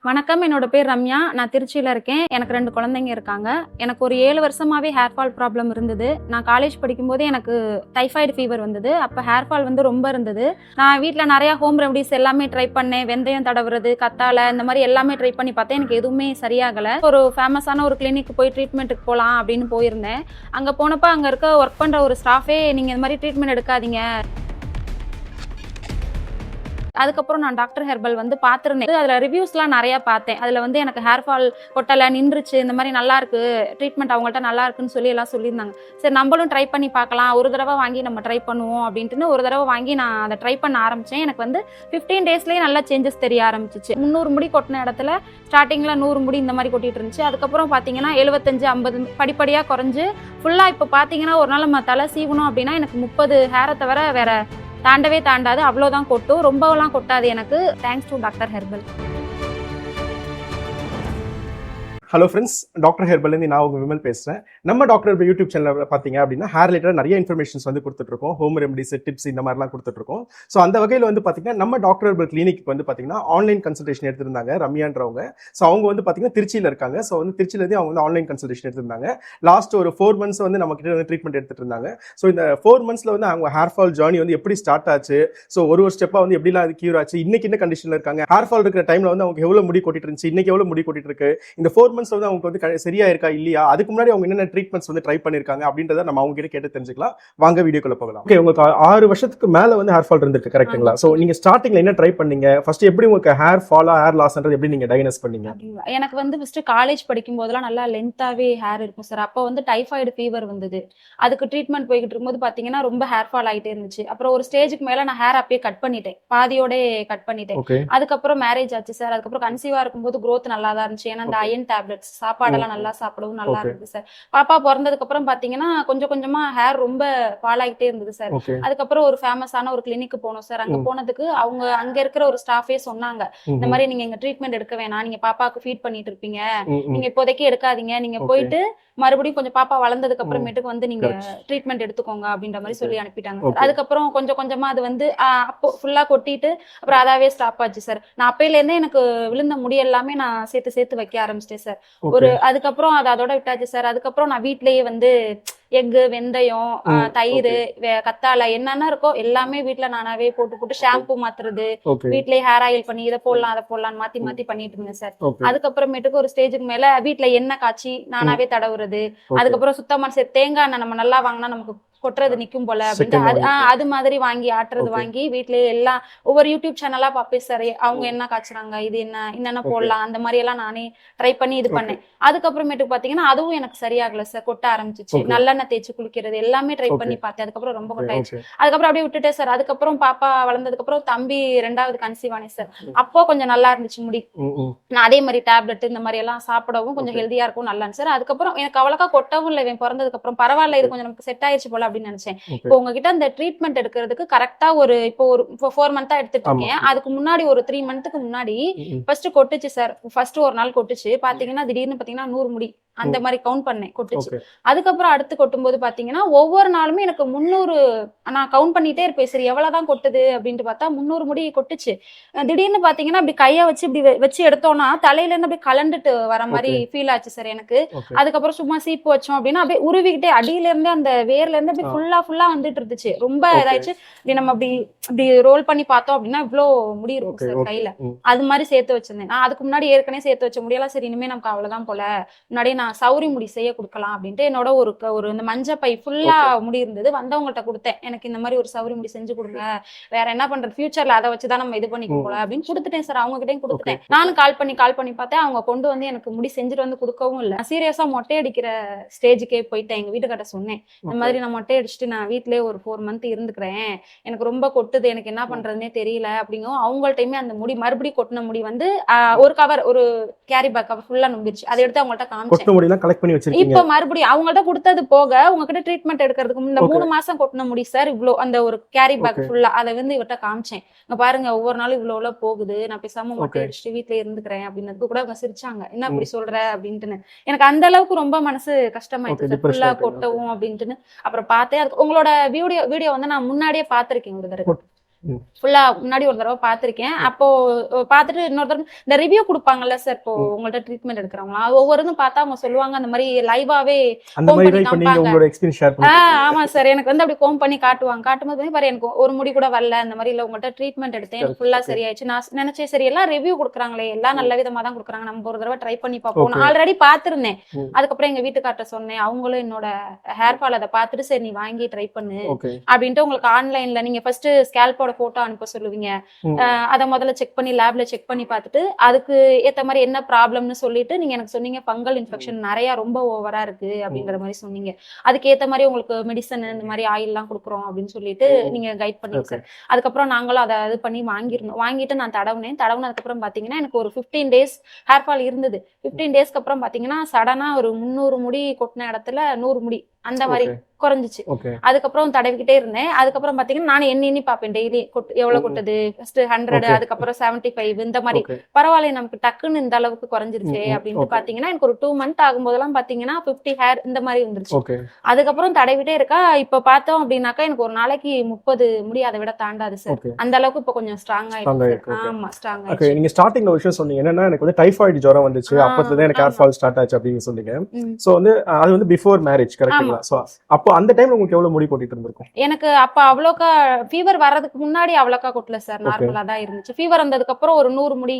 வணக்கம், என்னோட பேர் ரம்யா. நான் திருச்சியில் இருக்கேன். எனக்கு 2 குழந்தைங்க இருக்காங்க. எனக்கு ஒரு 7 வருஷமாவே ஹேர் ஃபால் ப்ராப்ளம் இருந்தது. நான் காலேஜ் படிக்கும்போது எனக்கு டைஃபாய்டு ஃபீவர் வந்தது. அப்போ ஹேர் ஃபால் ரொம்ப இருந்தது. நான் வீட்டில் நிறையா ஹோம் ரெமடிஸ் எல்லாமே ட்ரை பண்ணேன். வெந்தயம் தடவுறது, கத்தாழை, இந்த மாதிரி எல்லாமே ட்ரை பண்ணி பார்த்தேன். எனக்கு எதுவுமே சரியாகலை. ஒரு ஃபேமஸான ஒரு கிளினிக்கு போய் ட்ரீட்மெண்ட்டுக்கு போகலாம் அப்படின்னு போயிருந்தேன். அங்கே போனப்போ அங்கே இருக்க ஒர்க் பண்ணுற ஒரு ஸ்டாஃபே, நீங்கள் இந்த மாதிரி ட்ரீட்மெண்ட் எடுக்காதீங்க. அதுக்கப்புறம் நான் டாக்டர் ஹெர்பல் பார்த்துருந்தேன். அதில் ரிவ்யூஸ்லாம் நிறையா பார்த்தேன். அதில் எனக்கு ஹேர் ஃபால் கொட்டலை, நின்றுச்சு, இந்த மாதிரி நல்லாயிருக்கு, ட்ரீட்மெண்ட் அவங்கள்ட்ட நல்லா இருக்குன்னு சொல்லி எல்லாம் சொல்லியிருந்தாங்க. சரி, நம்மளும் ட்ரை பண்ணி பார்க்கலாம், ஒரு தடவை வாங்கி நம்ம ட்ரை பண்ணுவோம் அப்படின்ட்டு ஒரு தடவை வாங்கி நான் அதை ட்ரை பண்ண ஆரம்பித்தேன். எனக்கு 15 டேஸ்லேயே நல்லா சேஞ்சஸ் தெரிய ஆரம்பிச்சிச்சு. 300 முடி கொட்டின இடத்துல ஸ்டார்டிங்கில் 100 முடி இந்த மாதிரி கொட்டிட்டு இருந்துச்சு. அதுக்கப்புறம் பார்த்தீங்கன்னா 75, 50 படிப்படியாக குறைஞ்சு ஃபுல்லாக இப்போ பார்த்தீங்கன்னா ஒரு நாள் நம்ம தலை சீவணும் அப்படின்னா எனக்கு 30 ஹேரை தவிர வேற தாண்டவே தாண்டாது. அவ்வளோதான் கொட்டும், ரொம்பலாம் கொட்டாது எனக்கு. Thanks to doctor herbal. Hello friends, doctor ஹெர்பல்லேருந்து நான் உங்கள் விமல் பேசுகிறேன். நம்ம டாக்டர் ஹெர்பல் யூடியூப் சேனலில் பார்த்தீங்க அப்படின்னா ஹேர் ரிலேட்டட் நிறைய இன்ஃபர்மேஷன்ஸ் கொடுத்துட்ருக்கோம். ஹோம் ரெமடிஸ், டிப்ஸ் இந்த மாதிரிலாம் கொடுத்துட்ருக்கோம். ஸோ அந்த வகையில் பார்த்தீங்கன்னா நம்ம டாக்டர் ஹெர்பல் கிளினிக் பார்த்தீங்கன்னா ஆன்லைன் கன்சல்டேஷன் எடுத்திருந்தாங்க ரம்யான்றவங்க. ஸோ அவங்க பார்த்தீங்கன்னா திருச்சியில் இருக்காங்க. ஸோ திருச்சியிலேருந்து அவங்க ஆன்லைன் கன்சல்டேஷன் எடுத்திருந்தாங்க. லாஸ்ட் ஒரு 4 months நம்ம கிட்ட ட்ரீட்மெண்ட் எடுத்துட்டு இருந்தாங்க. ஸோ இந்த 4 monthsல அவங்க ஹேர் ஃபால் ஜேர்னி எப்படி ஸ்டார்ட் ஆச்சு, ஸோ ஒரு ஸ்டெப்பாக எப்படிலாம் அது கியூர் ஆச்சு, இன்னைக்கு என்ன கண்டிஷனில் இருக்காங்க, ஹேர் ஃபால் இருக்கிற டைமில் அவங்க எவ்வளோ முடி கொட்டிட்டு இருந்துச்சு, இன்னைக்கு எவ்வளோ முடி கொட்டிட்டு இருக்கு, இந்த 4 months அவங்க சரியா இருக்கா இல்லையா, அதுக்கு முன்னாடி அவங்க என்னென்ன ட்ரீட்மெண்ட்ஸ் ட்ரை பண்ணிருக்காங்க அப்படின்றத நம்ம அவங்க கிட்ட கேட்டு தெரிஞ்சுக்கலாம். வாங்க வீடியோக்குள்ள போகலாம். ஓகே, உங்களுக்கு 6 வருஷத்துக்கு மேல ஹேர் ஃபால் இருந்திருக்கு, கரெக்ட்டுங்களா? சோ நீங்க ஸ்டார்டிங்ல என்ன ட்ரை பண்ணீங்க, ஃபர்ஸ்ட் எப்படி உங்களுக்கு ஹேர் ஃபாலா ஹேர் லாஸ்ன்றது எப்படி நீங்க டயக்னோஸ் பண்ணீங்க? எனக்கு ஃபர்ஸ்ட் காலேஜ் படிக்கும் போதெல்லாம் நல்லா லென்த்தாவே ஹேர் இருக்கும் சார். அப்போ டைஃபாய்டு ஃபீவர் வந்தது. அதுக்கு ட்ரீட்மெண்ட் போய்கிட்டு இருக்கும்போது பாத்தீங்கன்னா ரொம்ப ஹேர் ஃபால் ஆகிட்டே இருந்துச்சு. அப்புறம் ஒரு ஸ்டேஜுக்கு மேல நான் ஹேர் அப்பயே கட் பண்ணிட்டேன், பாதியோட கட் பண்ணிட்டேன். அதுக்கப்புறம் மேரேஜ் ஆச்சு சார். அதுக்கப்புறம் கன்சீவா இருக்கும்போது growth நல்லா தான் இருந்துச்சு. ஏன்னா அந்த அயன் டேப்லெட்ஸ், சாப்பாடெல்லாம் நல்லா சாப்பிடவும் நல்லா இருந்தது சார். பாப்பா பிறந்ததுக்கு அப்புறம் பாத்தீங்கன்னா கொஞ்சம் கொஞ்சமா ஹேர் ரொம்ப ஃபால் ஆகிட்டே இருந்தது சார். அதுக்கப்புறம் ஒரு ஃபேமஸான ஒரு கிளினிக் போனோம் சார். அங்க போனதுக்கு அவங்க அங்க இருக்கிற ஒரு ஸ்டாஃபே சொன்னாங்க, இந்த மாதிரி நீங்க எங்க ட்ரீட்மெண்ட் எடுக்க வேணாம், நீங்க பாப்பாக்கு ஃபீட் பண்ணிட்டு இருப்பீங்க, நீங்க இப்போதைக்கு எடுக்காதீங்க, நீங்க போயிட்டு மறுபடியும் கொஞ்சம் பாப்பா வளர்ந்ததுக்கு அப்புறமேட்டுக்கு நீங்க ட்ரீட்மெண்ட் எடுத்துக்கோங்க அப்படின்ற மாதிரி சொல்லி அனுப்பிட்டாங்க. அதுக்கப்புறம் கொஞ்சம் கொஞ்சமா அது அப்போ ஃபுல்லா கொட்டிட்டு அப்புறம் அதாவே ஸ்டாப் ஆச்சு சார். நான் அப்பையில இருந்தே எனக்கு விழுந்த முடி எல்லாமே நான் சேர்த்து வைக்க ஆரம்பிச்சிட்டேன் சார். அதுக்கப்புறம் அதோட விட்டாச்சு சார். அதுக்கப்புறம் நான் வீட்லயே எக்கு, வெந்தயம், தயிர், கத்தாழை, என்னென்ன இருக்கோ எல்லாமே வீட்டுல நானாவே போட்டு ஷாம்பு மாத்துறது, வீட்லயே ஹேர் ஆயில் பண்ணி இதை போடலாம் அதை போடலாம் மாத்தி பண்ணிட்டு இருந்தேன் சார். அதுக்கப்புறமேட்டுக்கு ஒரு ஸ்டேஜுக்கு மேல வீட்டுல எண்ணெய் காய்ச்சி நானாவே தடவுறது, அதுக்கப்புறம் சுத்தமா தேங்காய் எண்ணெய் நம்ம நல்லா வாங்கினா நமக்கு கொட்டுறது நிக்கும் போல அப்படின்ட்டு அது மாதிரி வாங்கி ஆட்டுறது வாங்கி வீட்லயே எல்லாம் ஒவ்வொரு யூடியூப் சேனலா பாப்பேன் சார். அவங்க என்ன காய்ச்சுறாங்க, இது என்னென்ன போடலாம், அந்த மாதிரி எல்லாம் நானே ட்ரை பண்ணி இது பண்ணேன். அதுக்கப்புறமேட்டுக்கு பாத்தீங்கன்னா அதுவும் எனக்கு சரியாகல சார், கொட்ட ஆரம்பிச்சிச்சு. நல்லெண்ணெய் தேய்ச்சி குளிக்கிறது எல்லாமே ட்ரை பண்ணி பார்த்தேன். அதுக்கப்புறம் ரொம்ப கொட்டாயிடுச்சு. அதுக்கப்புறம் அப்படியே விட்டுட்டேன் சார். அதுக்கப்புறம் பாப்பா வளர்ந்ததுக்கு அப்புறம் தம்பி 2வது கன்சீவ் ஆனேன் சார். அப்போ கொஞ்சம் நல்லா இருந்துச்சு முடி. நான் அதே மாதிரி டேப்லெட் இந்த மாதிரி எல்லாம் சாப்பிடவும் கொஞ்சம் ஹெல்தியா இருக்கும், நல்லா சார். அதுக்கப்புறம் எனக்கு அவ்வளோக்கா கொட்டவும் இல்லை. இவன் பிறந்ததுக்கு அப்புறம் பரவாயில்ல, இது கொஞ்சம் நமக்கு செட் ஆயிடுச்சு போல அப்படின்னு நினைச்சேன். இப்போ உங்ககிட்ட அந்த ட்ரீட்மெண்ட் எடுக்கிறதுக்கு கரெக்டா இப்போ 4 months எடுத்துட்டு இருக்கேன். அதுக்கு முன்னாடி ஒரு 3 months முன்னாடி ஃபர்ஸ்ட் கொட்டுச்சு சார். ஃபர்ஸ்ட் ஒரு நாள் கொட்டுச்சு. பாத்தீங்கன்னா திடீர்னு பாத்தீங்கன்னா 100 முடி அந்த மாதிரி கவுண்ட் பண்ணேன், கொட்டுச்சு. அதுக்கப்புறம் அடுத்து கொட்டும் போது பாத்தீங்கன்னா ஒவ்வொரு நாளுமே எனக்கு 300 நான் கவுண்ட் பண்ணிட்டே இருப்பேன். சரி எவ்வளவுதான் கொட்டுது அப்படின்ட்டு பார்த்தா 300 முடி கொட்டுச்சு. திடீர்னு பாத்தீங்கன்னா அப்படி கைய இப்படி வச்சு எடுத்தோம்னா தலையில இருந்து அப்படியே கலண்டுட்டு வர மாதிரி ஃபீல் ஆச்சு சார் எனக்கு. அதுக்கப்புறம் சும்மா சீப்பு வச்சோம் அப்படின்னா அப்படியே உருவிக்கிட்டே அடியில இருந்து அந்த வேர்ல இருந்து அப்படி ஃபுல்லா வந்துட்டு இருந்துச்சு. ரொம்ப இதாச்சு. நம்ம அப்படி ரோல் பண்ணி பார்த்தோம் அப்படின்னா இவ்வளவு முடி இருக்கும் சார் கையில. அது மாதிரி சேர்த்து வச்சிருந்தேன். நான் அதுக்கு முன்னாடி ஏற்கனவே சேர்த்து வச்ச முடியெல்லாம் சரி இனிமே நமக்கு அவ்வளவுதான் போல, முன்னாடியே நான் சௌரி முடி செய்ய கொடுக்கலாம் அப்படின்ட்டு என்னோட ஒரு இந்த மஞ்சள் பை ஃபுல்லா முடி இருந்தது. வந்தவங்கள்ட்ட கொடுத்தேன், எனக்கு இந்த மாதிரி ஒரு சௌரி முடி செஞ்சு கொடுங்க, வேற என்ன பண்றது, ஃபியூச்சர்ல அதை வச்சுதான் நம்ம இது பண்ணிக்க போல அப்படின்னு கொடுத்துட்டேன் சார். அவங்க கிட்டயும் கொடுத்துட்டேன். நானும் கால் பண்ணி பார்த்தேன். அவங்க கொண்டு எனக்கு முடி செஞ்சுட்டு கொடுக்கவும் இல்லை. சீரியஸா மொட்டை அடிக்கிற ஸ்டேஜுக்கே போயிட்டேன். எங்க வீட்டுக்கிட்ட சொன்னேன், இந்த மாதிரி நான் மொட்டை அடிச்சுட்டு நான் வீட்லயே ஒரு 4 months இருந்துக்கிறேன், எனக்கு ரொம்ப கொட்டுது, எனக்கு என்ன பண்றதுன்னே தெரியல அப்படிங்கவும் அவங்கள்ட்டயுமே அந்த முடி மறுபடியும் கொட்டின முடி ஒரு கவர், ஒரு கேரி பேக் கவர் ஃபுல்லா நம்பிருச்சு. அதை எடுத்து அவங்கள்ட்ட காமிச்சேன். இப்ப மறுபடியும் அவங்கள்ட்ட கொடுத்தது போக உங்ககிட்ட ட்ரீட்மெண்ட் எடுக்கிறதுக்கு இந்த 3 மாசம் கொட்டின முடி சார் இவ்வளோ, அந்த ஒரு கேரி பேக் ஃபுல்லா அதை இவர்கிட்ட காமிச்சேன். இங்க பாருங்க ஒவ்வொரு நாளும் இவ்வளவு போகுது, நான் பேசாம மொட்டை அடிச்சுட்டு வீட்டுல இருந்துக்கிறேன் அப்படின்னதுக்கு கூட அவங்க சிரிச்சாங்க, என்ன அப்படி சொல்ற அப்படின்ட்டு. எனக்கு அந்த அளவுக்கு ரொம்ப மனசு கஷ்டமாயிடுச்சு ஃபுல்லா கொட்டவும் அப்படின்ட்டு. அப்புறம் பார்த்தேன், உங்களோட வீடியோ நான் முன்னாடியே பார்த்திருக்கேன் ஒரு தடவை. ஃபுல்லா முன்னாடி ஒரு தடவை பாத்திருக்கேன். அப்போ பாத்துட்டு இன்னொரு தடவை இந்த ரிவ்யூ கொடுப்பாங்கல்ல சார், இப்போ உங்கள்ட்ட ட்ரீட்மெண்ட் எடுக்கிறவங்களா ஒவ்வொருதும் பார்த்தா அவங்க சொல்லுவாங்க அந்த மாதிரி லைவாவே அந்த கோம் மாதிரி பண்ணி தான் இப்ப நீங்க காமிப்பாங்க. உங்களோட எக்ஸ்பீரியன்ஸ் ஷேர் ஆமா சார், எனக்கு வந்து அப்படி கோம் பண்ணி காட்டுவாங்க. காட்டும்போது பாரு எனக்கு ஒரு முடி கூட வரல அந்த மாதிரி, இல்ல உங்கள்ட்ட ட்ரீட்மெண்ட் எடுத்தேன் எனக்கு ஃபுல்லா சரியாயிடுச்சு. நான் நினைச்சேன் சரி எல்லாம் ரிவ்யூ கொடுக்குறாங்களே, எல்லாம் நல்ல விதமா தான் கொடுக்குறாங்க, நம்ம ஒரு தடவை ட்ரை பண்ணி பார்ப்போம். நான் ஆல்ரெடி பாத்துருந்தேன். அதுக்கப்புறம் எங்க வீட்டுக்கார்ட்ட சொன்னேன், அவங்களும் என்னோட ஹேர் ஃபால் அதை பார்த்துட்டு சரி நீ வாங்கி ட்ரை பண்ணு அப்படின்ட்டு உங்களுக்கு ஆன்லைன்ல நீங்க ஃபர்ஸ்ட் ஸ்கேல்போட போட்டோ அனுப்ப சொல்லுவீங்க. அதை முதல்ல செக் பண்ணி லேப்ல செக் பண்ணி பார்த்துட்டு அதுக்கு ஏத்த மாதிரி என்ன ப்ராப்ளம்னு சொல்லிட்டு நீங்க எனக்கு சொன்னீங்க ஃபங்கல் இன்ஃபெக்ஷன் நிறைய ரொம்ப ஓவரா இருக்கு அப்படிங்கிற மாதிரி சொன்னீங்க. அதுக்கு ஏத்த மாதிரி உங்களுக்கு மெடிசன் இந்த மாதிரி ஆயில் எல்லாம் கொடுக்குறோம் அப்படின்னு சொல்லிட்டு நீங்க கைட் பண்ணீங்க சார். அதுக்கப்புறம் நாங்களும் அதை இது பண்ணி வாங்கிட்டு நான் தடவுனதுக்கு அப்புறம் பாத்தீங்கன்னா எனக்கு ஒரு 15 days ஹேர் ஃபால் இருந்தது. 15 daysக்கு அப்புறம் பாத்தீங்கன்னா சடனா ஒரு 300 முடி கொட்டின இடத்துல 100 முடி அந்த மாதிரி குறைஞ்சிச்சு. அதுக்கப்புறம் தடவிக்கிட்டே இருந்தேன். அதுக்கப்புறம் பாத்தீங்கன்னா நான் எண்ணி பார்ப்பேன் டெய்லி எவ்வளவு கொட்டுது. ஃபர்ஸ்ட் 100, அதுக்கப்புறம் 75 இந்த மாதிரி. பரவாயில்ல நமக்கு டக்குன்னு இந்த அளவுக்கு குறைஞ்சிருச்சே அப்படின்ட்டு பாத்தீங்கன்னா எனக்கு ஒரு 2 month ஆகும்போதெல்லாம் பாத்தீங்கன்னா 50 ஹேர் இந்த மாதிரி வந்துருச்சு. அதுக்கப்புறம் தடவிட்டே இருக்கா. இப்ப பார்த்தோம் அப்படின்னாக்கா எனக்கு ஒரு நாளைக்கு 30 முடி அதை விட தாண்டாது சார். அந்த அளவுக்கு இப்ப கொஞ்சம் ஸ்ட்ராங் ஆயிடுச்சு. ஆமா ஸ்ட்ராங் ஆயிடுச்சு. நீங்க ஸ்டார்டிங்ல ஒரு விஷயம் சொன்னீங்க என்னன்னா எனக்கு வந்து டைஃபாய்டு ஜுரம் வந்துச்சு, அப்பதான் எனக்கு ஹேர் ஃபால் ஸ்டார்ட் ஆச்சு அப்படின்னு சொன்னீங்க. சோ வந்து அது வந்து பிஃபோர் மேரேஜ் கரெக்ட்டுங்களா? சோ அப்போ அந்த டைம்ல உங்களுக்கு எவ்வளவு முடி கொட்டிட்டு இருந்திருக்கும்? எனக்கு அப்ப அவ்வளோக்கா ஃபீவர் வர்றதுக்கு முன்னாடி அவ்வளோக்கா கொட்டல சார், நார்மலா தான் இருந்துச்சு. ஃபீவர் வந்ததுக்கு அப்புறம் ஒரு 100 முடி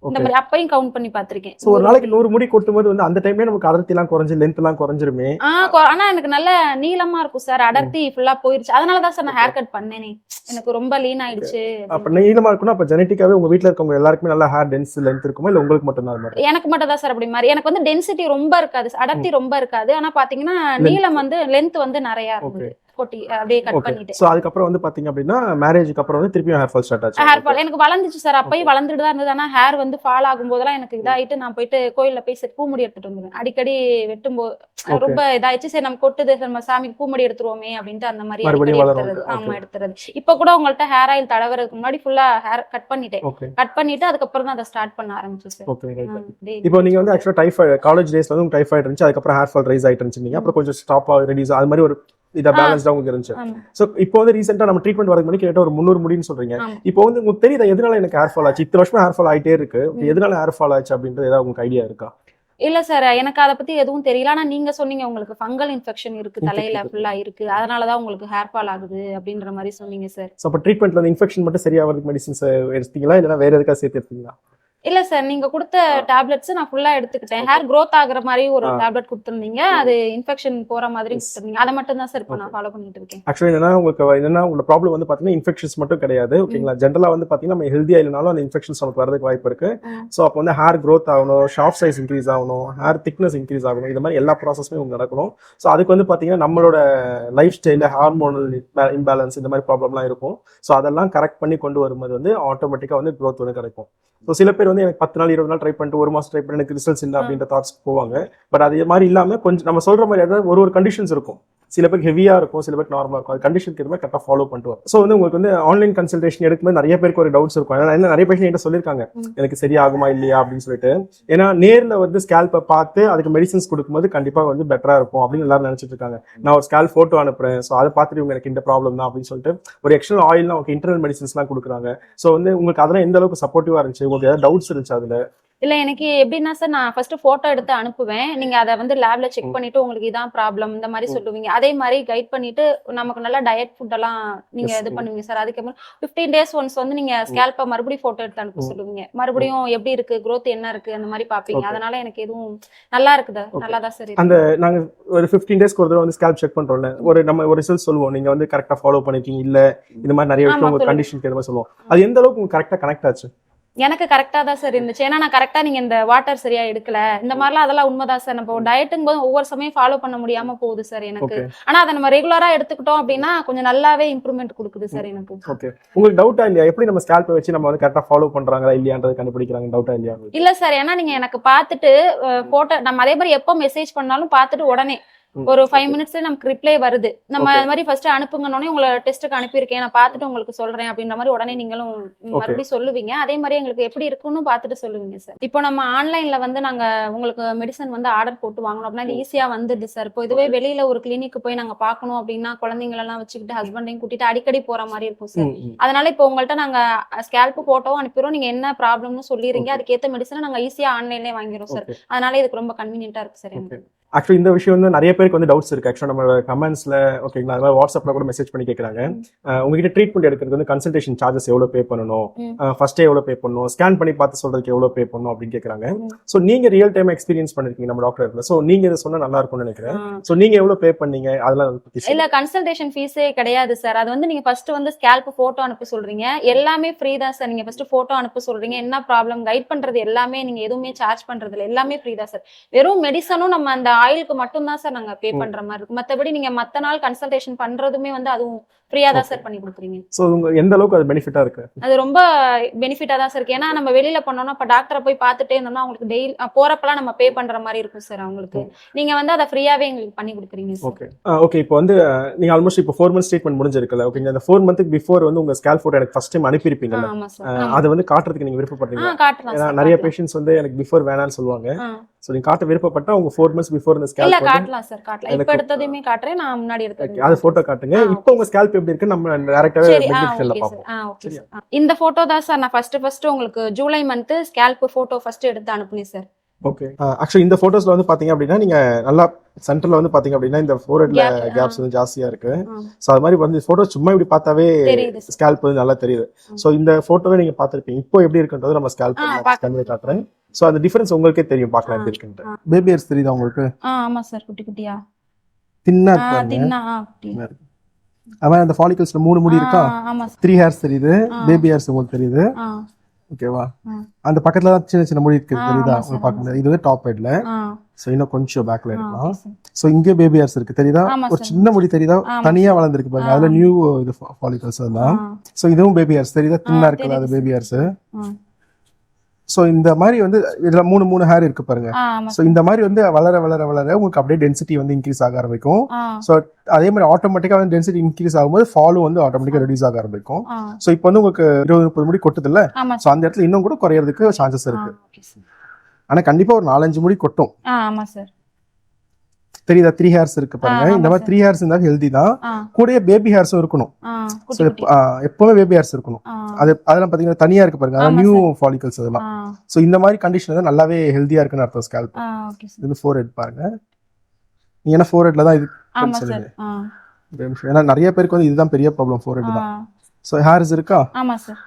இந்த மாதிரி அப்பையும் கவுண்ட் பண்ணி பாத்திருக்கேன். சோ ஒரு நாளைக்கு 100 முடி கொட்டும்போது வந்து அந்த டைம்ல நமக்கு அடர்த்தி எல்லாம் குறைஞ்சு லென்த் எல்லாம் குறைஞ்சிருமே. ஆனா எனக்கு நல்ல நீளமா இருக்கும் சார், அடர்த்தி ஃபுல்லா போயிருச்சு. அதனாலதான் சார் நான் ஹேர் கட் பண்ணேனே, எனக்கு ரொம்ப லீன் ஆயிடுச்சு. அப்ப நீளமா இருக்குன்னா அப்ப ஜெனட்டிக்காவே உங்க வீட்ல இருக்கவங்க எல்லாருக்குமே நல்ல ஹேர் டென்ஸ் லென்த் இருக்குமா இல்ல உங்களுக்கு மட்டும் தான் மாதிரி? எனக்கு மட்டும் தான் சார் அப்படி மாதிரி. எனக்கு வந்து டென்சிட்டி ரொம்ப இருக்காது, அடர்த்தி ரொம்ப இருக்காது. ஆனா பாத்தீங்கன்னா நீளம் வந்து லென்த் வந்து நிறைய இருந்தது. கொட்டி அப்படியே கட் பண்ணிட்டு சோ அதுக்கு அப்புறம் வந்து பாத்தீங்க அப்படினா மேரேஜ்க்கு அப்புறம் வந்து திருப்பி ஹேர் ஃபால் ஸ்டார்ட் ஆச்சு. ஹேர் ஃபால் எனக்கு வளர்ந்துச்சு சார், அப்பயும் வளர்ந்துட்டு தான் இருந்தது. ஆனா ஹேர் வந்து ஃபால் ஆகும்போதெல்லாம் எனக்கு இதாயிட்டு நான் போயிட்டு கோயில்ல போய் பூமுடி எடுத்துட்டு வந்துருவேன். அடிக்கடி வெட்டும்போது ரொம்ப இதாயிடுச்சு. சரி நம்ம கொட்டுது, நம்ம சாமிக்கு பூமுடி எடுத்துருவோமே அப்படின்ட்டு அந்த மாதிரி எடுத்துறது. ஆமா எடுத்துறது. இப்ப கூட உங்கள்ட்ட ஹேர் ஆயில் தடவறதுக்கு முன்னாடி ஃபுல்லா ஹேர் கட் பண்ணிட்டேன். கட் பண்ணிட்டு அதுக்கப்புறம் தான் அதை ஸ்டார்ட் பண்ண ஆரம்பிச்சேன் சார். இப்போ நீங்க வந்து ஆக்சுவலா டைஃபாய்டு காலேஜ் டேஸ்ல வந்து டைஃபாய்டு இருந்துச்சு, அதுக்கு அப்புறம் ஹேர் ஃபால் ரைஸ் ஆயிட்டு இருந்துச்சு. அப்புறம் கொஞ்சம் ஸ்டாப் ரெடியூஸ் அது மாதிரி ஒரு இத பேலன்ஸ்டா உங்களுக்கு இருந்துச்சு. சோ இப்போ வந்து ரீசெண்டா நம்ம ட்ரீட்மெண்ட் வரதுக்கு முன்னாடி கிட்ட ஒரு 300 முடின்னு சொல்றீங்க. இப்போ வந்து உங்களுக்கு தெரியுதா எதனால எனக்கு ஹேர் ஃபால் ஆச்சு? இத்தனை வருஷமா ஹேர் ஃபால் ஆயிட்டே இருக்கு, எதனால ஹேர் ஃபால் ஆச்சு அப்படின்றது ஏதாவது உங்களுக்கு ஐடியா இருக்கா? இல்ல சார், எனக்கு அதை பத்தி எதுவும் தெரியல. ஆனா நீங்க சொன்னீங்க உங்களுக்கு ஃபங்கல் இன்ஃபெக்ஷன் இருக்கு, தலையில ஃபுல்லா இருக்கு, அதனாலதான் உங்களுக்கு ஹேர் ஃபால் ஆகுது அப்படின்ற மாதிரி சொன்னீங்க சார். சோ அப்ப ட்ரீட்மெண்ட்ல வந்து இன்ஃபெக்ஷன் மட்டும் சரியாவதுக்கு மெடிசின்ஸ் எடுத்தீங்களா இல்லனா வேற எதுக்கா சேர்த்து எடுத்தீங்களா? இல்ல சார், நீங்க கொடுத்த டேப்லெட்ஸ் நான் ஃபுல்லா எடுத்துக்கிட்டேன். ஹேர் growth ஆகுற மாதிரி ஒரு டேப்லெட் கொடுத்திருந்தீங்க, அது இன்ஃபெக்ஷன் போற மாதிரி கொடுத்திருந்தீங்க. அதை மட்டும் தான் சார் இப்போ நான் ஃபாலோ பண்ணிட்டு இருக்கேன். ஆக்சுவலி என்னன்னா உங்க ப்ராப்ளம் வந்து பாத்தீங்கன்னா இன்ஃபெக்ஷன்ஸ் மட்டும் கிடையாது, ஓகேங்களா? ஜென்ரலா வந்து பாத்தீங்கன்னா நம்ம ஹெல்தியா இல்லனாலும் அந்த இன்ஃபெக்ஷன்ஸ் நமக்கு வரதுக்கு வாய்ப்பு இருக்கு. சோ அப்போ வந்து ஹேர் growth ஆகணும், ஷார்ப் சைஸ் இன்க்ரீஸ் ஆகணும், ஹேர் திக்னஸ் இன்க்ரீஸ் ஆகணும், இந்த மாதிரி எல்லா ப்ராசஸுமே உங்களுக்கு நடக்கணும். சோ அதுக்கு வந்து பாத்தீங்கன்னா நம்மளோட லைஃப் ஸ்டைல ஹார்மோனல் இம்பேலன்ஸ் இந்த மாதிரி ப்ராப்ளம்லாம் இருக்கும். சோ அதெல்லாம் கரெக்ட் பண்ணி கொண்டு வரும்போது வந்து ஆட்டோமேட்டிக்கா வந்து growth வந்து கிடைக்கும். ஸோ சில பேர் வந்து எனக்கு 10 நாள் 20 நாள் ட்ரை பண்ணிட்டு 1 மாசம் ட்ரை பண்ணி எனக்கு ரிசல்ட்ஸ் இல்லை அப்படின்ற தாட்ஸ் போவாங்க. பட் அது மாதிரி இல்லாமல் கொஞ்சம் நம்ம சொல்ற மாதிரி ஏதாவது ஒரு கண்டிஷன்ஸ் இருக்கும். சில பேருக்கு ஹெவியா இருக்கும், சில பேருக்கு நார்மலா இருக்கும். அது கண்டிஷனுக்கு எதுவுமே கரெக்டாக ஃபாலோ பண்ணிட்டு வரும். ஸோ வந்து உங்களுக்கு வந்து ஆன்லைன் கன்சல்டேஷன் எடுக்கும்போது நிறைய பேருக்கு ஒரு டவுட்ஸ் இருக்கும். ஏன்னா நிறைய பேர் என்கிட்ட சொல்லியிருக்காங்க எனக்கு சரியாகுமா இல்லையா அப்படின்னு சொல்லிட்டு. ஏன்னா நேரில் வந்து ஸ்கேல்பை பார்த்து அதுக்கு மெடிசன்ஸ் கொடுக்கும்போது கண்டிப்பாக வந்து பெட்டரா இருக்கும் அப்படின்னு எல்லாரும் நினைச்சிட்டு இருக்காங்க. நான் ஒரு ஸ்கேல் போட்டோ அனுப்புறேன், ஸோ அதை பார்த்துட்டு இவங்க எனக்கு இந்த ப்ராப்ளம் தான் அப்படின்னு சொல்லிட்டு ஒரு எக்ஸ்டர்னல் ஆயில்னா உங்களுக்கு இன்டர்னல் மெடிசன்ஸ்லாம் கொடுக்குறாங்க. ஸோ வந்து உங்களுக்கு அதெல்லாம் எந்த அளவுக்கு சப்போர்ட்டிவா இருந்துச்சு? உங்களுக்கு ஏதாவது டவுட்ஸ் இருந்துச்சு அதுல? இல்ல எனக்கு எப்படின்னா சார், நான் ஃபர்ஸ்ட் போட்டோ எடுத்து அனுப்புவேன். நீங்க அதை வந்து லேப்ல செக் பண்ணிட்டு உங்களுக்கு இதான் ப்ராப்ளம் இந்த மாதிரி சொல்லுவீங்க. அதே மாதிரி கைட் பண்ணிட்டு நமக்கு நல்லா டயட் ஃபுட் எல்லாம் நீங்க இது பண்ணுவீங்க சார். அதுக்கப்புறம் 15 days ஒன்ஸ் வந்து நீங்க ஸ்கேல்ப மறுபடியும் போட்டோ எடுத்து அனுப்ப சொல்லுவீங்க. மறுபடியும் எப்படி இருக்கு, growth என்ன இருக்கு அந்த மாதிரி பாப்பீங்க. அதனால எனக்கு எதுவும் நல்லா இருக்குது, நல்லாதான் சார். அந்த நாங்க ஒரு 15 days ஒரு தடவை வந்து ஸ்கேல்ப் செக் பண்றோம்ல, நம்ம ஒரு ரிசல்ட் சொல்லுவோம், நீங்க வந்து கரெக்டா ஃபாலோ பண்ணிருக்கீங்க இல்ல இந்த மாதிரி நிறைய விஷயம் உங்க கண்டிஷனுக்கு ஏதாவது சொல்லுவோம். அது எந்த அளவுக்கு உங்களுக்கு கரெக்டா கனெக்ட் ஆச்சு? எனக்கு கரெக்டா தான் சார் இருந்துச்சு. ஏன்னா நான் கரெக்டா நீங்க இந்த வாட்டர் சரியா எடுக்கல இந்த மாதிரிலாம் அதெல்லாம் உண்மைதான் சார். நம்ம டயட்டுங்கும் போது ஒவ்வொரு சமயம் ஃபாலோ பண்ண முடியாம போகுது சார் எனக்கு. ஆனா அதை நம்ம ரெகுலரா எடுத்துக்கிட்டோம் அப்படின்னா கொஞ்சம் நல்லாவே இம்ப்ரூவ்மெண்ட் கொடுக்குது சார் எனக்கு. ஓகே, உங்களுக்கு டவுட்டா இல்லையா எப்படி நம்ம ஸ்கேல்பை வச்சு நம்ம வந்து கரெக்டா ஃபாலோ பண்றாங்களா இல்லையான்றது கண்டுபிடிக்கிறாங்க? டவுட்டா இல்லையா? இல்ல சார், ஏன்னா நீங்க எனக்கு பார்த்துட்டு போட்டோ நம்ம அதே மாதிரி எப்போ மெசேஜ் பண்ணாலும் பார்த்துட்டு உடனே ஒரு 5 மினிட்ஸ்ல நமக்கு ரிப்ளை வருது. நம்ம இந்த மாதிரி ஃபர்ஸ்ட் அனுப்புங்கன்னே உங்களை டெஸ்ட்டுக்கு அனுப்பியிருக்கேன், நான் பார்த்துட்டு உங்களுக்கு சொல்றேன் அப்படின்ற மாதிரி உடனே நீங்களும் மறுபடியும் சொல்லுவீங்க. அதே மாதிரி எங்களுக்கு எப்படி இருக்குன்னு பார்த்துட்டு சொல்லுவீங்க சார். இப்போ நம்ம ஆன்லைன்ல வந்து நாங்க உங்களுக்கு மெடிசன் வந்து ஆர்டர் போட்டு வாங்கணும் அப்படின்னா ஈஸியா வந்துடுது சார். இப்போ இதுவே வெளியில ஒரு கிளினிக்கு போய் நாங்க பார்க்கணும் அப்படின்னா குழந்தைங்களெல்லாம் வச்சுக்கிட்டு ஹஸ்பண்டையும் கூட்டிட்டு அடிக்கடி போற மாதிரி இருக்கும் சார். அதனால இப்போ உங்கள்ட்ட நாங்க ஸ்கேல்ப் போட்டோவும் அனுப்பிடுறோம், நீங்க என்ன ப்ராப்ளம்னு சொல்லிடுறீங்க, அதுக்கேற்ற மெடிசனை நாங்க ஈஸியா ஆன்லைன்லேயே வாங்கிடுறோம் சார். அதனால இதுக்கு ரொம்ப கன்வீனியன்ட்டா இருக்கு சார் எனக்கு. ஆக்சுவலி இந்த விஷயம் வந்து நிறைய பேருக்கு வந்து டவுட்ஸ் இருக்கு. ஆக்சுவலா நம்ம கமெண்ட்ஸ்ல ஓகேங்களா, அதாவது வாட்ஸ்அப்ல கூட மெசேஜ் பண்ணி கேட்கறாங்க, உங்ககிட்ட ட்ரீட்மெண்ட் எடுக்கிறது வந்து கன்சல்டேஷன் சார்ஜஸ் எவ்வளவு பே பண்ணணும், ஃபர்ஸ்ட் எவ்வளவு பே பண்ணணும், ஸ்கேன் பண்ணி பார்த்து சொல்றதுக்கு எவ்வளவு பே பண்ணணும் அப்படின்னு கேட்கறாங்க. சோ நீங்க ரியல் டைம் எக்ஸ்பீரியன்ஸ் பண்ணிருக்கீங்க நம்ம டாக்டர். சோ நீங்க இதை சொன்னா நல்லா இருக்கும்னு நினைக்கிறேன். சோ நீங்க எவ்வளவு பே பண்ணீங்க அதெல்லாம் இல்ல கன்சல்டேஷன் ஃபீஸே கிடையாது சார். அது வந்து நீங்க ஃபர்ஸ்ட் வந்து ஸ்கேல்ப் போட்டோ அனுப்ப சொல்றீங்க, எல்லாமே ஃப்ரீ தான் சார். நீங்க ஃபர்ஸ்ட் போட்டோ அனுப்ப சொல்றீங்க, என்ன ப்ராப்ளம் கைட் பண்றது எல்லாமே நீங்க எதுவுமே சார்ஜ் பண்றது இல்ல, எல்லாமே ஃப்ரீ தான் சார். வெறும் மெடிசனும் நம்ம அந்த ஆயிலுக்கு மட்டும் தான் சார் நாங்க பே பண்ற மாதிரி இருக்கு. மத்தபடி நீங்க மத்த நாள் கன்சல்டேஷன் பண்றதுமே வந்து அதுவும் ஃப்ரீயா தான் சார் பண்ணி கொடுக்குறீங்க. சோ எந்த அளவுக்கு அது பெனிஃபிட்டா இருக்கு? அது ரொம்ப பெனிஃபிட்டா தான் சார் இருக்கு. ஏன்னா நம்ம வெளியில பண்ணோம்னா இப்ப டாக்டரை போய் பார்த்துட்டே இருந்தோம்னா அவங்களுக்கு டெய்லி போறப்பெல்லாம் நம்ம பே பண்ற மாதிரி இருக்கும் சார் அவங்களுக்கு. நீங்க வந்து அதை ஃப்ரீயாவே எங்களுக்கு பண்ணி கொடுக்குறீங்க சார். Okay okay. இப்போ வந்து நீங்க ஆல்மோஸ்ட் இப்போ 4 மந்த்ஸ் ட்ரீட்மெண்ட் முடிஞ்சிருக்குல்ல, ஓகேங்க. அந்த 4 மந்த்க்கு பிஃபோர் வந்து உங்க ஸ்கேல்ப் போட்டோ எனக்கு ஃபர்ஸ்ட் டைம் அனுப்பியிருப்பீங்கல்ல, அதை வந்து காட்டுறதுக்கு நீங்க விருப்பப்படுறீங்க? ஏன்னா நிறைய பேஷண்ட்ஸ் வந்து எனக்கு பிஃபோர் வேணாம்னு சொல்லுவாங்க. சோ நீங்க காட்ட விருப்பப்பட்டா உங்க 4 மந்த்ஸ் பிஃபோர் இந்த ஸ்கேல்ப் இல்ல காட்டலாம் சார், காட்டலாம். இப்ப எடுத்ததையுமே காட்றேன், நான் முன்னாடி எடுத்தது அது போட்டோ காட்டுங்க. இப்போ உங்க ஸ்கேல்ப் எப்படி இருக்கு நம்ம டைரக்டாவே மெடிக்கல்ல பாப்போம். இந்த போட்டோ தான் சார் நான் ஃபர்ஸ்ட் உங்களுக்கு July month scalp photo first எடுத்து அனுப்புனேன் சார். ஓகே. ஆக்சுவலி இந்த போட்டோஸ்ல வந்து பாத்தீங்க அப்படின்னா நீங்க நல்லா சென்டர்ல வந்து பாத்தீங்க அப்படின்னா இந்த ஃபோர்ஹெட்ல கேப்ஸ் வந்து ஜாஸ்தியா இருக்கு. சோ அது மாதிரி வந்து போட்டோ சும்மா இப்படி பார்த்தாவே ஸ்கேல்ப் வந்து நல்லா தெரியுது. சோ இந்த போட்டோவை நீங்க பாத்திருப்பீங்க. இப்போ எப்படி இருக்குன்றது நம்ம ஸ்கேல்ப் ஸ்கேன் பண்ணி காட்டுறேன். சோ அந்த டிஃபரன்ஸ் உங்களுக்கே தெரியும், பார்க்கலாம் எப்படி இருக்குன்னு. பேபி ஹேர்ஸ் தெரியுதா உங்களுக்கு? ஆமா சார், குட்டி குட்டியா தின்னா இருக்கு. அவன் அந்த ஃபாலிகல்ஸ்ல 3 முடி இருக்கா, 3 ஹேர்ஸ் தெரியுது. பேபி ஹேர்ஸ் உங்களுக்கு தெரியுது, ஓகேவா? அந்த பக்கத்துல தான் சின்ன சின்ன முடி இருக்கு, தெரியுதா உங்களுக்கு? பார்க்க முடியாது. இது வந்து டாப் ஹெட்ல. சோ இன்னும் கொஞ்சம் பேக்ல இருக்கலாம். சோ இங்க பேபி ஹேர்ஸ் இருக்கு, தெரியுதா? ஒரு சின்ன முடி தெரியுதா, தனியா வளர்ந்துருக்கு பாருங்க, அதுல நியூ இது ஃபாலிகல்ஸ் தான். சோ இதுவும் பேபி ஹேர்ஸ் தெரியுதா, தின்னா இருக்குல்ல, அது பேபி ஹேர்ஸ். சோ இந்த மாதிரி வந்து இதுல 3 ஹேர் இருக்கு பாருங்க. சோ இந்த மாதிரி வந்து வளர வளர வளர உங்களுக்கு அப்படியே டென்சிட்டி வந்து இன்க்ரீஸ் ஆக ஆரம்பிக்கும். சோ அதே மாதிரி ஆட்டோமேட்டிக்கா வந்து டென்சிட்டி இன்க்ரீஸ் ஆகும்போது ஃபாலும் வந்து ஆட்டோமேட்டிக்கா ரெடியூஸ் ஆக ஆரம்பிக்கும். சோ இப்போ வந்து உங்களுக்கு 20-30 முடி கொட்டுது இல்ல, சோ அந்த இடத்துல இன்னும் கூட குறையறதுக்கு சான்சஸ் இருக்கு. ஆனா கண்டிப்பா ஒரு 4-5 முடி கொட்டும். ஆமா சார். தெரியுதா? 3 ஹேர்ஸ் இருக்கு பாருங்க. இந்த மாதிரி 3 ஹேர்ஸ் இருந்தா ஹெல்தி தான். கூடயே பேபி ஹேர்ஸும் இருக்கணும். எப்பவுமே பேபி ஹேர்ஸ் இருக்கணும். அதெல்லாம் பாத்தீங்கன்னா தனியா இருக்கு பாருங்க, அதான் நியூ ஃபாலிகல்ஸ் அதெல்லாம். சோ இந்த மாதிரி கண்டிஷன் தான் நல்லாவே ஹெல்தியா இருக்குன்னு அர்த்தம் ஸ்கேல்ப். இது ஃபோர்ஹெட் பாருங்க. நீங்க என்ன ஃபோர்ஹெட்ல தான் இது சொல்லுங்க. ஏன்னா நிறைய பேருக்கு வந்து இதுதான் பெரிய ப்ராப்ளம், ஃபோர்ஹெட் தான். சோ ஹேர்ஸ் இருக்கா? ஆமா சார்.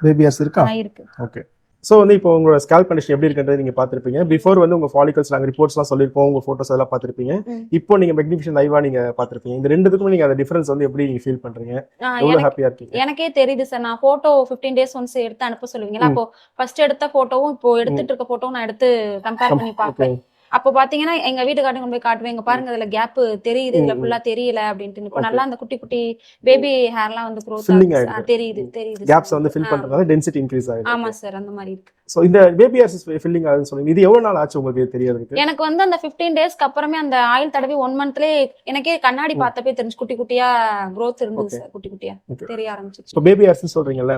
பேபி ஹேர்ஸ் இருக்கா? இருக்கு. ஓகே. சோ வந்து இப்போ உங்களோட ஸ்கேல்ப் கண்டிஷன் எப்படி இருக்குன்றது நீங்க பாத்திருப்பீங்க. பிஃபோர் வந்து உங்க ஃபாலிகல்ஸ் நாங்க ரிப்போர்ட்ஸ்லாம் சொல்லிருப்போம், உங்க போட்டோஸ் எல்லாம் பாத்திருப்பீங்க. இப்போ நீங்க மேக்னிஃபிஷன் லைவா நீங்க பாத்திருப்பீங்க. இந்த ரெண்டுத்துக்கும் நீங்க அந்த டிஃபரன்ஸ் வந்து எப்படி நீங்க ஃபீல் பண்றீங்க? எவ்வளவு ஹாப்பியா இருக்கீங்க? எனக்கே தெரியுது சார். நான் போட்டோ 15 டேஸ் ஒன்ஸ் எடுத்து அனுப்ப சொல்லுவீங்களா, அப்போ ஃபர்ஸ்ட் எடுத்த போட்டோவும் இப்போ எடுத்துட்டு இருக்க போட்டோவும் நான் எடுத்து கம்பேர் பண்ணி பார்ப்பேன். அப்போ பாத்தீங்கன்னா எங்க வீட்டுக்காரங்க கொண்டு போய் காட்டுவேன், இங்க பாருங்க இதுல கேப் தெரியுது, இதுல ஃபுல்லா தெரியல அப்படின்ட்டு. இப்போ நல்லா அந்த குட்டி குட்டி பேபி ஹேர்லாம் வந்து க்ரோத் தெரியுது. கேப்ஸ் வந்து ஃபில் பண்றதால டென்சிட்டி இன்க்ரீஸ் ஆகுது. ஆமா சார், அந்த மாதிரி இருக்கு. சோ இந்த பேபி ஹேர்ஸ் ஃபில்லிங் ஆகுதுன்னு சொல்லுங்க, இது எவ்வளவு நாள் ஆச்சு உங்களுக்கு தெரியறதுக்கு? எனக்கு வந்து அந்த 15 டேஸ்க்கு அப்புறமே அந்த ஆயில் தடவி 1 மந்த்லயே எனக்கே கண்ணாடி பார்த்தப்பே தெரிஞ்சு குட்டி குட்டியா growth இருந்தது சார். குட்டி குட்டியா தெரிய ஆரம்பிச்சிச்சு. சோ பேபி ஹேர்ஸ் சொல்றீங்கல்ல,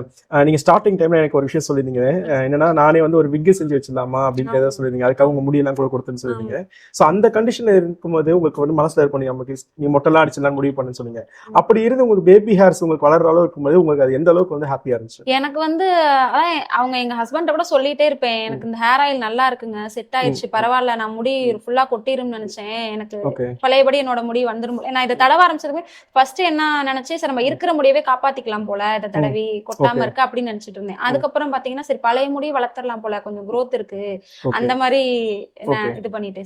நீங்க ஸ்டார்டிங் டைம்ல எனக்கு ஒரு விஷயம் சொல்லிருந்தீங்க, என்னன்னா நானே வந்து ஒரு விக் செஞ்சு வச்சிடலாமா அப்படின்னு ஏதாவது சொல்லிருந்தீங்க. அதுக்காக உங்க முடியெல்லாம் கூட கொடுத்துன்னு சொல்லிருந்தீங்க. சோ அந்த கண்டிஷன்ல இருக்கும்போது உங்களுக்கு வந்து மனசுல இருக்கும், நமக்கு நீங்க மொட்டெல்லாம் அடிச்சலாம் முடிவு பண்ணுன்னு சொன்னீங்க. அப்படி இருந்து உங்களுக்கு பேபி ஹேர்ஸ் உங்களுக்கு வளர்ற அளவு இருக்கும்போது உங்களுக்கு அது எந்த அளவுக்கு வந்து ஹாப்பியா இருந்துச்சு? எனக்கு வந்து அவங்க எங்க ஹஸ்பண்ட் கூட சொல்லிட்டே இருப்பேன், எனக்கு இந்த ஹேர் ஆயில் நல்லா இருக்குங்க, செட் ஆயிடுச்சு, பரவாயில்ல, நான் முடி ஃபுல்லா கொட்டிரும்னு நினைச்சேன், எனக்கு பழையபடி என்னோட முடி வந்துரும். நான் இதை தடவ ஆரம்பிச்சதுக்கு ஃபர்ஸ்ட் என்ன நினைச்சேன், சரி நம்ம இருக்கிற முடியவே காப்பாத்திக்கலாம் போல, இதை தடவி கொட்டாம இருக்கு அப்படின்னு நினைச்சிட்டு இருந்தேன். அதுக்கப்புறம் பாத்தீங்கன்னா சரி பழைய முடி வளர்த்தரலாம் போல, கொஞ்சம் growth இருக்கு, அந்த மாதிரி இது பண்ணிட்டேன்.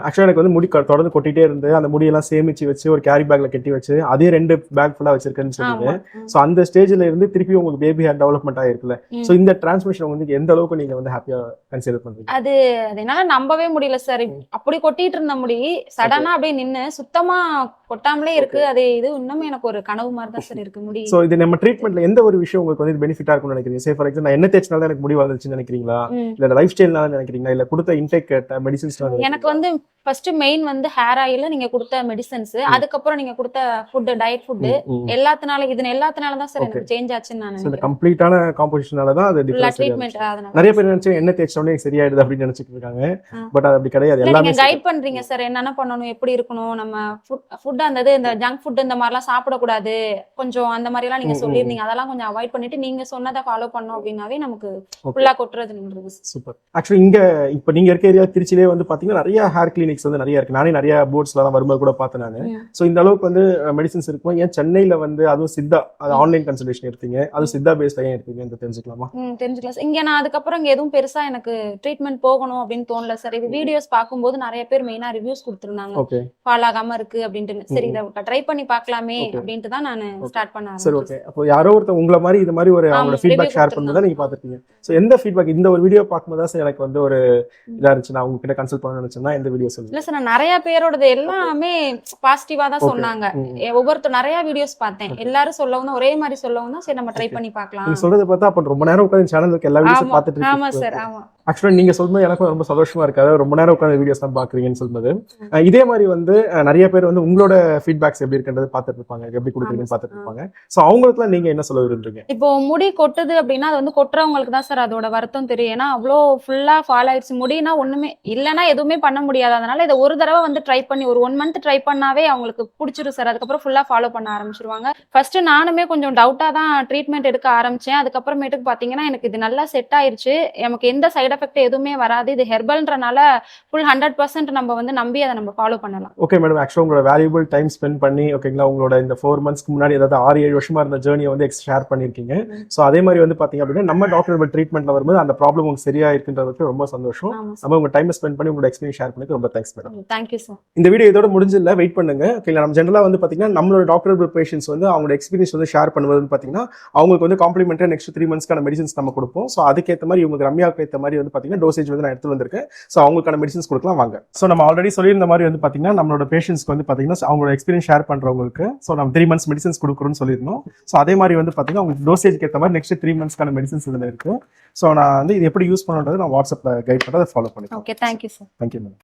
ஆக்சுவலா எனக்கு வந்து முடி தொடர்ந்து கொட்டிட்டே இருந்து அந்த முடியெல்லாம் சேமிச்சு வச்சு ஒரு கேரி பேக்ல கட்டி வச்சு அதே 2 பேக் ஃபுல்லா வச்சிருக்கேன்னு சொன்னீங்க. சோ அந்த ஸ்டேஜ்ல இருந்து திருப்பி உங்களுக்கு பேபி ஹேர் டெவலப்மெண்ட் ஆயிருக்குல்ல, சோ இந்த டிரான்ஸ்மிஷன் வந்து எந்த அளவுக்கு நீங்க வந்து ஹாப்பியா கன்சிடர் பண்றீங்க? அது அது என்னால நம்பவே முடியல சார். அப்படி கொட்டிட்டு இருந்த முடி சடனா அப்படியே நின்னு சுத்தமா கொட்டாமலே இருக்கு. அது இது இன்னும் எனக்கு ஒரு கனவு மாதிரி தான் சார் இருக்கு முடி. சோ இது நம்ம ட்ரீட்மெண்ட்ல எந்த ஒரு விஷயம் உங்களுக்கு வந்து பெனிஃபிட்டா இருக்கும்னு நினைக்கிறீங்க? சே ஃபார் எக்ஸாம்பிள் நான் என்ன தேய்ச்சனால தான் எனக்கு முடி வளர்ந்துச்சுன்னு நினைக்கிறீங்களா, இல்ல லைஃப் ஸ்டைல்னால நினைக்கிறீங்களா, இல்ல கொடுத்த இன்டேக் மெடிசின்ஸ்னால? எனக்கு வந்து ஃபர்ஸ்ட் மெயின் வந்து ஹேர் ஆயில், நீங்க கொடுத்த மெடிசன்ஸ், அதுக்கப்புறம் நீங்க கொடுத்த ஃபுட், டயட் ஃபுட், எல்லாத்தினால தான் சார் எனக்கு சேஞ்ச் ஆச்சுன்னு நான் இந்த நினைக்கிறேன். கம்ப்ளீட்டான காம்போசிஷனால தான் அது டிஃபரன்ஸ். ட்ரீட்மெண்ட் அதனால நிறைய பேர் நினைச்சு என்ன தேய்ச்ச உடனே சரியாயிடுது அப்படின்னு நினைச்சிட்டு இருக்காங்க. பட் அது அப்படி கிடையாது. எல்லாமே நீங்க கைட் பண்றீங்க சார், என்னென்ன பண்ணணும், எப்படி இருக்கணும், நம்ம ஃபுட் அந்த இந்த ஜங்க் ஃபுட் இந்த மாதிரிலாம் சாப்பிடக்கூடாது, கொஞ்சம் அந்த மாதிரி எல்லாம் நீங்க சொல்லியிருந்தீங்க. அதெல்லாம் கொஞ்சம் அவாய்ட் பண்ணிட்டு நீங்க சொன்னதை ஃபாலோ பண்ணோம் அப்படின்னாவே நமக்கு ஃபுல்லா கொட்டுறது நின்றுது. சூப்பர். ஆக்சுவலி இங்க இப்ப நீங்க இருக்க ஏரியா திருச்சியிலே வந்து பாத்தீங்கன்னா நிறைய ஹேர் கிளினிக்ஸ் வந்து நிறைய இருக்கு. நானே நிறைய போர்ட்ஸ்ல எல்லாம் வரும்போது கூட பார்த்தேன் நானு. சோ இந்த அளவுக்கு வந்து மெடிசன்ஸ் இருக்கும். ஏன் சென்னையில வந்து அதுவும் சித்தா, அது ஆன்லைன் கன்சல்டேஷன் எடுத்தீங்க, அது சித்தா பேஸ்ல ஏன் எடுத்தீங்க என்று தெரிஞ்சுக்கலாமா? தெரிஞ்சுக்கலாம். இங்க நான் அதுக்கப்புறம் இங்க எதுவும் பெருசா எனக்கு ட்ரீட்மெண்ட் போகணும் அப்படின்னு தோணல சார். இது வீடியோஸ் பார்க்கும்போது நிறைய பேர் மெயினா ரிவ்யூஸ் கொடுத்திருந்தாங்க, ஓகே ஃபால் ஆகாம இருக்கு அப்படின்ட்டு. சரி இதை ட்ரை பண்ணி பார்க்கலாமே அப்படின்ட்டு தான் நான் ஸ்டார்ட் பண்ண சரி ஆரம்பிச்சேன். ஓகே. அப்போ யாரோ ஒருத்தர் உங்களை மாதிரி இது மாதிரி ஒரு அவங்களோட ஃபீட்பேக் ஷேர் பண்ணதை நீங்க பாத்துட்டீங்க. சோ எந்த ஃபீட்பேக் இந்த ஒரு வீடியோ பார்க்கும்போது தான் சார் எனக்கு வந்து ஒரு இதா இருந்துச்சு, நான் உங்ககிட்ட கன்சல்ட் பண்ணணும்னு நினைச்சேன்னா எந்த வீடியோ சொல்லுங்க? இல்ல சார், நான் நிறைய பேரோடது எல்லாமே பாசிட்டிவா தான் சொன்னாங்க. ஒவ்வொருத்தர் நிறைய வீடியோஸ் பார்த்தேன், எல்லாரும் சொல்லவும் தான், ஒரே மாதிரி சொல்லவும் தான் சரி நம்ம ட்ரை பண்ணி பார்க்கலாம். நீங்க சொல்றத பார்த்தா அப்ப ரொம்ப நேரம் உட்கார்ந்து சேனலுக்கு எல்லா வீடியோஸும் பார்த்துட்டு ஆமா இருக்கீங்க. சார், ஆமா. ஆக்சுவலா நீங்க சொல்லும்போது எனக்கும் ரொம்ப சந்தோஷமா இருக்காது, ரொம்ப நேரம் உட்காந்து வீடியோஸ் தான் பாக்குறீங்கன்னு சொல்லும்போது. இதே மாதிரி வந்து நிறைய பேர் வந்து உங்களோட ஃபீட்பேக்ஸ் எப்படி இருக்குன்றது பார்த்துட்டு இருப்பாங்க, எப்படி கொடுக்குறீங்கன்னு பார்த்துட்டு இருப்பாங்க. சோ அவங்களுக்குலாம் நீங்க என்ன சொல்ல விரும்புறீங்க? இப்போ முடி கொட்டுது அப்படின்னா அது வந்து கொட்டுறவங்களுக்கு தான் சார் அதோட வருத்தம் தெரியும். ஏன்னா அவ்வளோ ஃபுல்லா ஃபால் ஆயிடுச்சு, முடினா ஒண்ணுமே இல்லைன்னா எதுவுமே பண்ண முடியாது. அதனால இதை ஒரு தடவை வந்து ட்ரை பண்ணி ஒரு 1 month ட்ரை பண்ணாவே அவங்களுக்கு பிடிச்சிரும் சார். அதுக்கப்புறம் ஃபுல்லா ஃபாலோ பண்ண ஆரம்பிச்சிருவாங்க. ஃபர்ஸ்ட் நானுமே கொஞ்சம் டவுட்டா தான் ட்ரீட்மெண்ட் எடுக்க ஆரம்பிச்சேன். அதுக்கப்புறமேட்டுக்கு பாத்தீங்கன்னா எனக்கு இது நல்லா செட் ஆயிருச்சு. நமக்கு எந்த சைடு எஃபெக்ட் எதுவுமே வராது. இது ஹெர்பல்ன்றனால ஃபுல் 100% நம்ம வந்து நம்பி அதை நம்ம ஃபாலோ பண்ணலாம். ஓகே மேடம், ஆக்சுவலா உங்களோட வேல்யூபிள் டைம் ஸ்பெண்ட் பண்ணி ஓகேங்களா, உங்களோட இந்த 4 monthsக்கு முன்னாடி அதாவது 6-7 வருஷமா இருந்த ஜேர்னியை வந்து ஷேர் பண்ணிருக்கீங்க. சோ அதே மாதிரி வந்து பாத்தீங்க அப்படின்னா நம்ம டாக்டர் ட்ரீட்மெண்ட்ல வரும்போது அந்த ப்ராப்ளம் உங்களுக்கு சரியா இருக்குன்றதுக்கு ரொம்ப சந்தோஷம். நம்ம உங்க டைம் ஸ்பெண்ட் பண்ணி உங்களோட எக்ஸ்பீரியன்ஸ் ஷேர் பண்ணி ரொம்ப தேங்க்ஸ் மேடம். Thank you sir. இந்த வீடியோ இதோட முடிஞ்சில்ல, வெயிட் பண்ணுங்க. ஓகேங்களா, நம்ம ஜெனரலா வந்து பாத்தீங்கன்னா நம்மளோட டாக்டர் பேஷன்ஸ் வந்து அவங்களோட எக்ஸ்பீரியன்ஸ் வந்து ஷேர் பண்ணுவது பாத்தீங்கன்னா அவங்களுக்கு வந்து காம்ப்ளிமெண்டரி நெக்ஸ்ட் 3 monthsக்கான மெடிசன்ஸ் நம்ம கொடுப்போம். சோ அதுக்கேற்ற மாதிரி இவங்களுக்கு ரம்யாவுக்கு ஏற்ற மாதிரி வந்து பாத்தீங்கன்னா டோசேஜ் வந்து நான் எடுத்து வந்திருக்கேன். சோ அவங்களுக்கான மெடிசன்ஸ் கொடுக்கலாம் வாங்க. சோ நம்ம ஆல்ரெடி சொல்லியிருந்த மாதிரி வந்து பாத்தீங்கன்னா நம்மளோட பேஷன்ஸ்க்கு வந்து பாத்தீங்கன்னா அவங்களோட எக்ஸ்பீரியன்ஸ் ஷேர் பண்றவங்களுக்கு சோ நம்ம 3 months மெடிசன்ஸ் கொடுக்குறோம்னு சொல்லியிருந்தோம். சோ அதே மாதிரி வந்து பாத்தீங்கன்னா உங்களுக்கு டோசேஜ்க்கு ஏற்ற மாதிரி நெக்ஸ்ட் 3 monthsக்கான மெடிசன்ஸ் இதுல இருக்கு. சோ நான் வந்து இது எப்படி யூஸ் பண்ணுறது நான் வாட்ஸ்அப்ல கைட் பண்றதை ஃபாலோ பண்ணிக்கிறேன். Okay, thank you sir. Thank you ma'am.